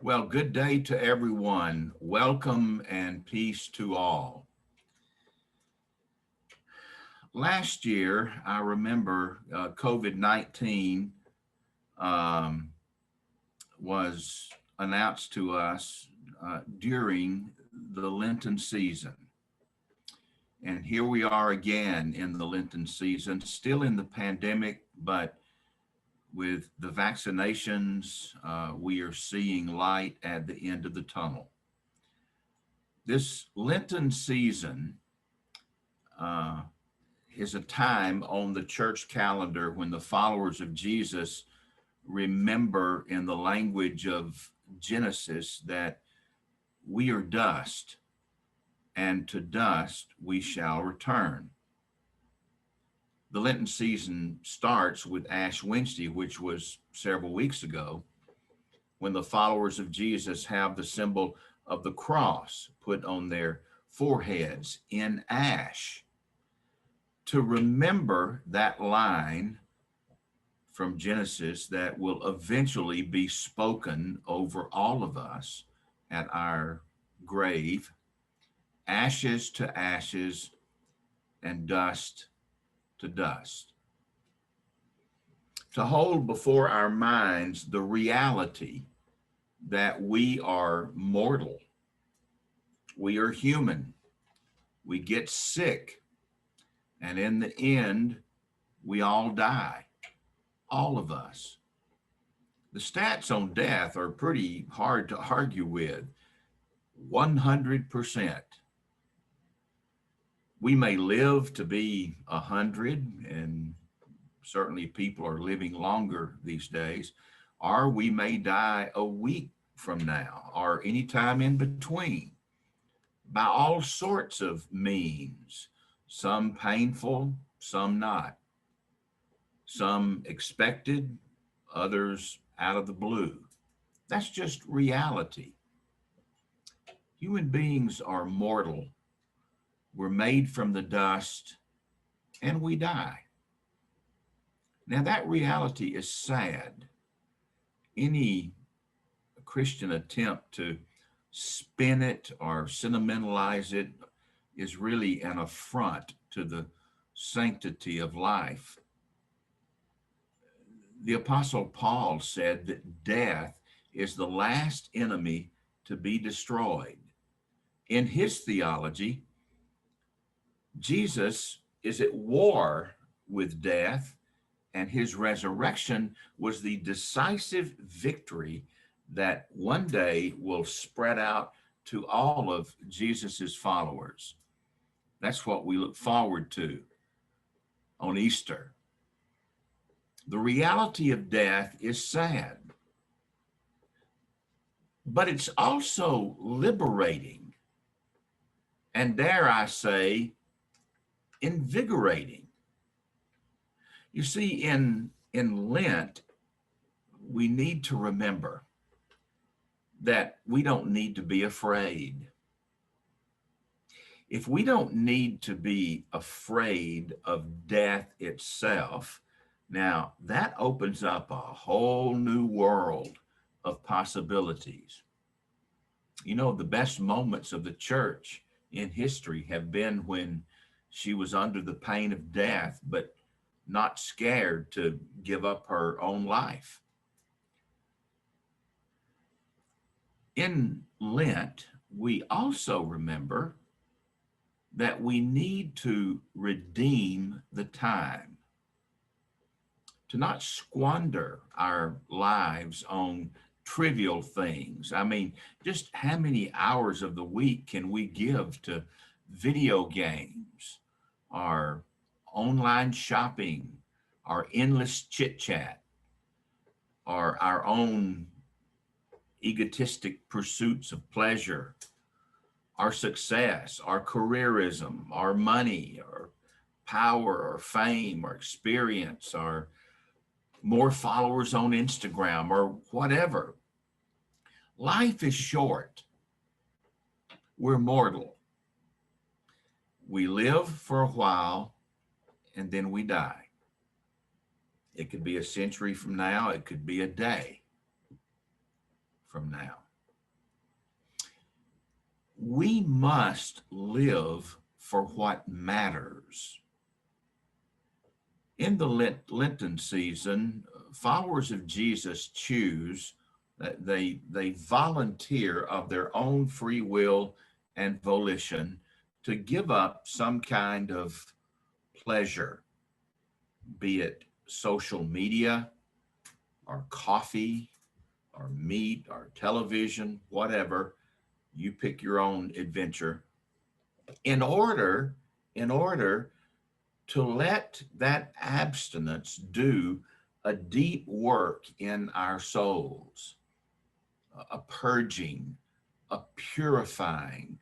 Well, good day to everyone. Welcome and peace to all. Last year, I remember COVID-19 um, was announced to us during the Lenten season. And here we are again in the Lenten season, still in the pandemic, but with the vaccinations, we are seeing light at the end of the tunnel. This Lenten season uh, is a time on the church calendar when the followers of Jesus remember, in the language of Genesis, that we are dust, and to dust we shall return. The Lenten season starts with Ash Wednesday, which was several weeks ago, when the followers of Jesus have the symbol of the cross put on their foreheads in ash to remember that line from Genesis that will eventually be spoken over all of us at our grave: ashes to ashes and dust to dust. To hold before our minds the reality that we are mortal, we are human, we get sick, and in the end, we all die, all of us. The stats on death are pretty hard to argue with. 100%. We may live to be 100, and certainly people are living longer these days, or we may die a week from now or any time in between by all sorts of means, some painful, some not, some expected, others out of the blue. That's just reality. Human beings are mortal. We're made from the dust and we die. Now, that reality is sad. Any Christian attempt to spin it or sentimentalize it is really an affront to the sanctity of life. The Apostle Paul said that death is the last enemy to be destroyed. In his theology, Jesus is at war with death, and his resurrection was the decisive victory that one day will spread out to all of Jesus's followers. That's what we look forward to on Easter. The reality of death is sad, but it's also liberating, and dare I say, invigorating. You see, in Lent, we need to remember that we don't need to be afraid. If we don't need to be afraid of death itself, now that opens up a whole new world of possibilities. You know, the best moments of the church in history have been when she was under the pain of death, but not scared to give up her own life. In Lent, we also remember that we need to redeem the time, to not squander our lives on trivial things. I mean, just how many hours of the week can we give to video games, or online shopping, or endless chit chat, or our own egotistic pursuits of pleasure, our success, our careerism, our money, or power, or fame, or experience, or more followers on Instagram, or whatever. Life is short. We're mortal. We live for a while and then we die. It could be a century from now, it could be a day from now. we must live for what matters. In the Lenten season, followers of Jesus choose that they volunteer of their own free will and volition to give up some kind of pleasure, be it social media or coffee or meat or television, whatever. You pick your own adventure in order in order to let that abstinence do a deep work in our souls, a purging, a purifying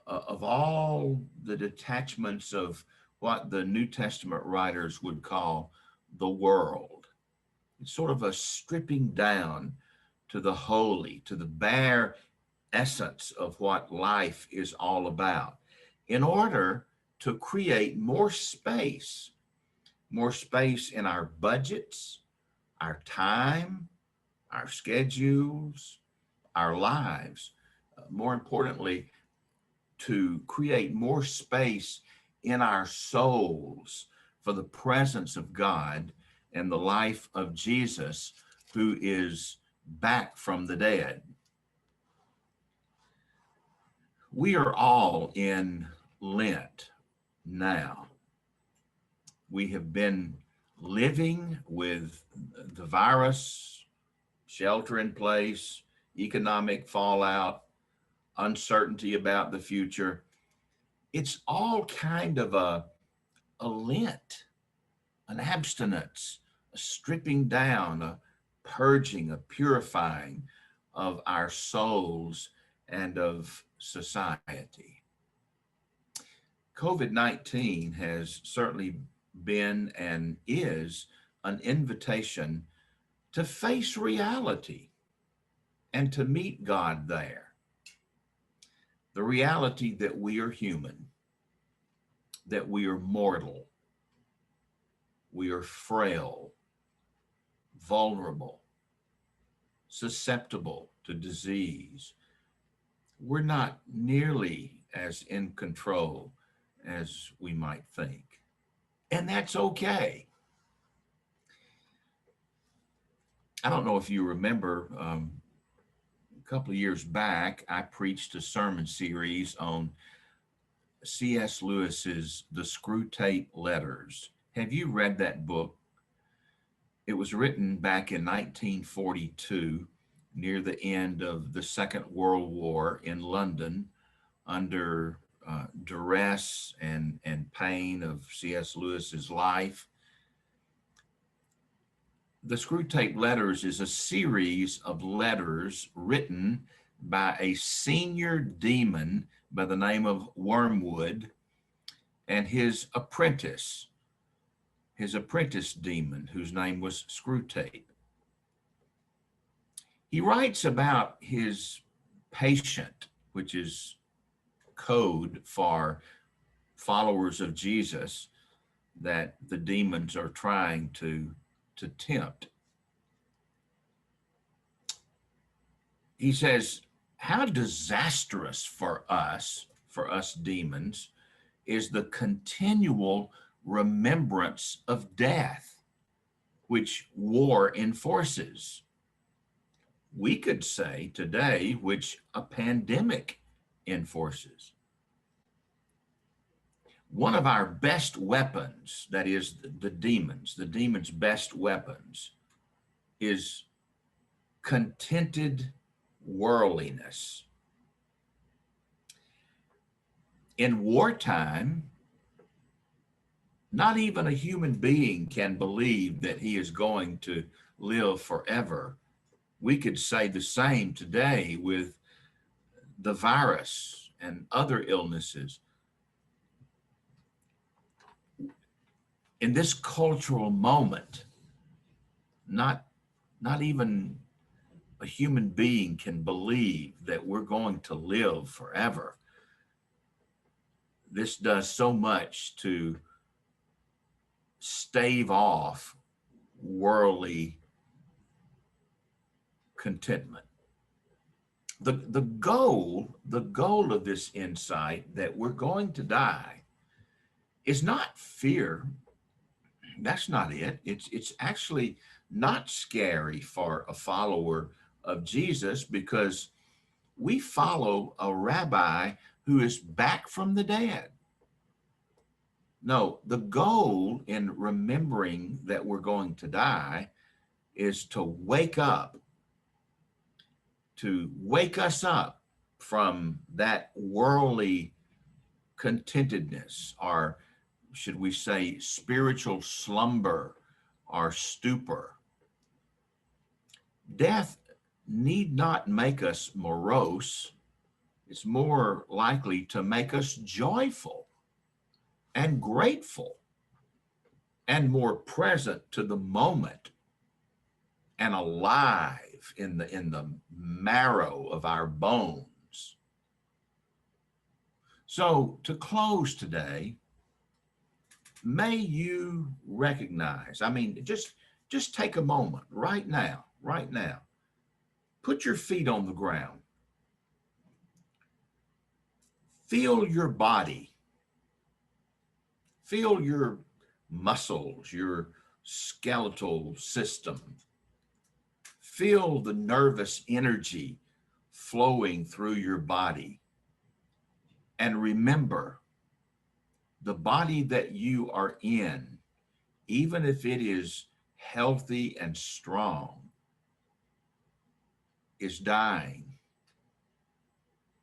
of all the detachments of what the New Testament writers would call the world. It's sort of a stripping down to the holy, to the bare essence of what life is all about, in order to create more space in our budgets, our time, our schedules, our lives. More importantly, to create more space in our souls for the presence of God and the life of Jesus, who is back from the dead. We are all in Lent now. We have been living with the virus, shelter in place, economic fallout, uncertainty about the future. It's all kind of a Lent, an abstinence, a stripping down, a purging, a purifying of our souls and of society. COVID-19 has certainly been and is an invitation to face reality and to meet God there. The reality that we are human, that we are mortal, we are frail, vulnerable, susceptible to disease. We're not nearly as in control as we might think. And that's okay. I don't know if you remember, a couple of years back, I preached a sermon series on C.S. Lewis's The Screwtape Letters. Have you read that book? It was written back in 1942, near the end of the Second World War in London, under duress and pain of C.S. Lewis's life. The Screwtape Letters is a series of letters written by a senior demon by the name of Wormwood and his apprentice demon, whose name was Screwtape. He writes about his patient, which is code for followers of Jesus that the demons are trying to tempt. He says, how disastrous for us demons, is the continual remembrance of death, which war enforces. We could say today, which a pandemic enforces. One of our best weapons, that is the demon's best weapons, is contented worldliness. In wartime, not even a human being can believe that he is going to live forever. We could say the same today with the virus and other illnesses. In this cultural moment, not even a human being can believe that we're going to live forever. This does so much to stave off worldly contentment. The goal of this insight that we're going to die is not fear. That's not it. It's actually not scary for a follower of Jesus, because we follow a rabbi who is back from the dead. No, the goal in remembering that we're going to die is to wake us up from that worldly contentedness, or should we say spiritual slumber or stupor. Death need not make us morose. It's more likely to make us joyful and grateful and more present to the moment and alive in the marrow of our bones. So to close today, may you recognize, just take a moment right now. Put your feet on the ground. Feel your body. Feel your muscles, your skeletal system. Feel the nervous energy flowing through your body. And remember, the body that you are in, even if it is healthy and strong, is dying.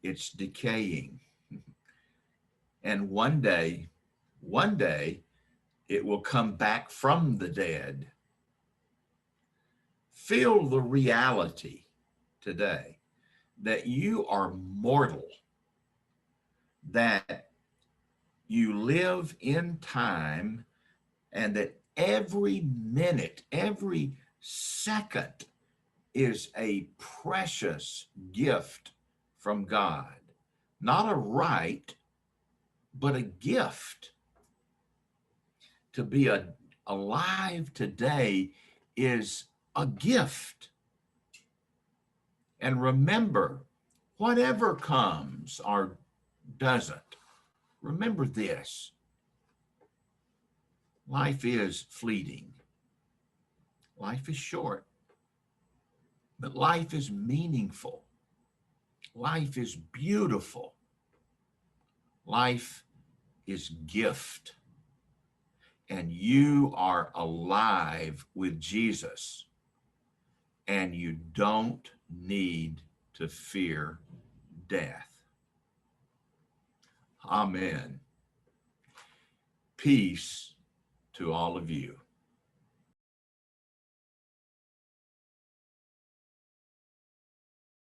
It's decaying. And one day, it will come back from the dead. Feel the reality today that you are mortal, that you live in time, and that every minute, every second is a precious gift from God. Not a right, but a gift. To be alive today is a gift. And remember, whatever comes or doesn't, remember this: life is fleeting, life is short, but life is meaningful, life is beautiful, life is gift. And you are alive with Jesus, and you don't need to fear death. Amen. Peace to all of you.